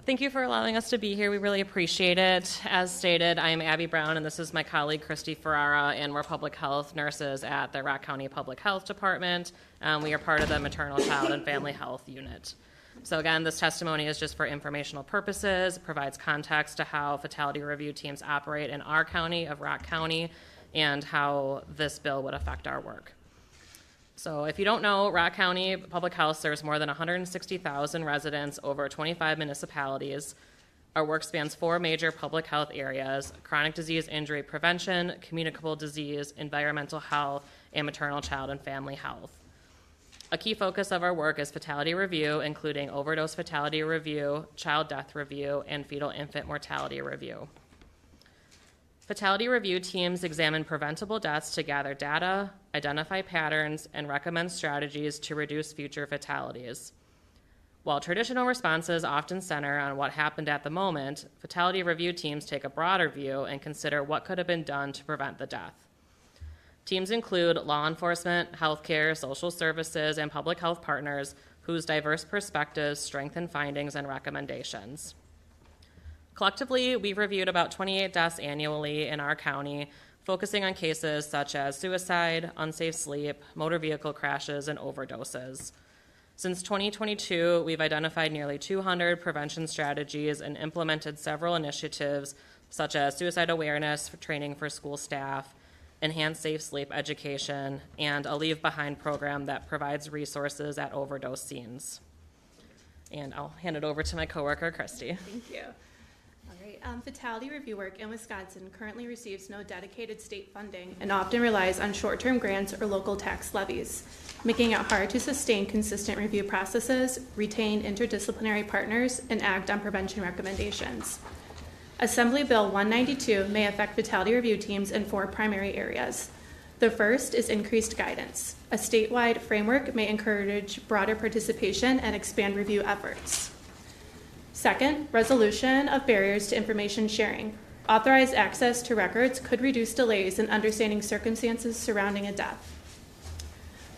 Thank you for allowing us to be here. We really appreciate it. As stated, I am Abby Brown, and this is my colleague, Christy Ferrara, and we're public health nurses at the Rock County Public Health Department. We are part of the Maternal, Child, and Family Health Unit. So again, this testimony is just for informational purposes. It provides context to how fatality review teams operate in our county of Rock County and how this bill would affect our work. So if you don't know, Rock County Public Health serves more than 160,000 residents over 25 municipalities. Our work spans 4 major public health areas: chronic disease injury prevention, communicable disease, environmental health, and maternal, child, and family health. A key focus of our work is fatality review, including overdose fatality review, child death review, and fetal infant mortality review. Fatality review teams examine preventable deaths to gather data, identify patterns, and recommend strategies to reduce future fatalities. While traditional responses often center on what happened at the moment, fatality review teams take a broader view and consider what could have been done to prevent the death. Teams include law enforcement, healthcare, social services, and public health partners whose diverse perspectives strengthen findings and recommendations. Collectively, we've reviewed about 28 deaths annually in our county, focusing on cases such as suicide, unsafe sleep, motor vehicle crashes, and overdoses. Since 2022, we've identified nearly 200 prevention strategies and implemented several initiatives such as suicide awareness training for school staff, enhanced safe sleep education, and a Leave Behind program that provides resources at overdose scenes. And I'll hand it over to my coworker, Christy. Thank you. All right. Fatality review work in Wisconsin currently receives no dedicated state funding and often relies on short-term grants or local tax levies, making it hard to sustain consistent review processes, retain interdisciplinary partners, and act on prevention recommendations. Assembly Bill 192 may affect fatality review teams in 4 primary areas. The first is increased guidance. A statewide framework may encourage broader participation and expand review efforts. Second, resolution of barriers to information sharing. Authorized access to records could reduce delays in understanding circumstances surrounding a death.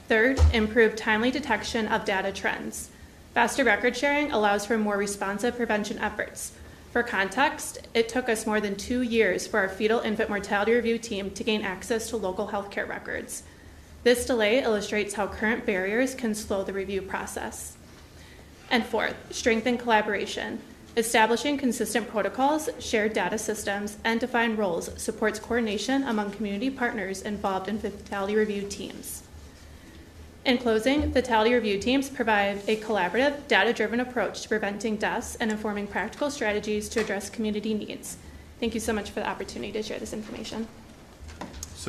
Third, improved timely detection of data trends. Faster record sharing allows for more responsive prevention efforts. For context, it took us more than 2 years for our fetal infant mortality review team to gain access to local healthcare records. This delay illustrates how current barriers can slow the review process. And fourth, strengthen collaboration. Establishing consistent protocols, shared data systems, and defined roles supports coordination among community partners involved in fatality review teams. In closing, fatality review teams provide a collaborative, data-driven approach to preventing deaths and informing practical strategies to address community needs. Thank you so much for the opportunity to share this information.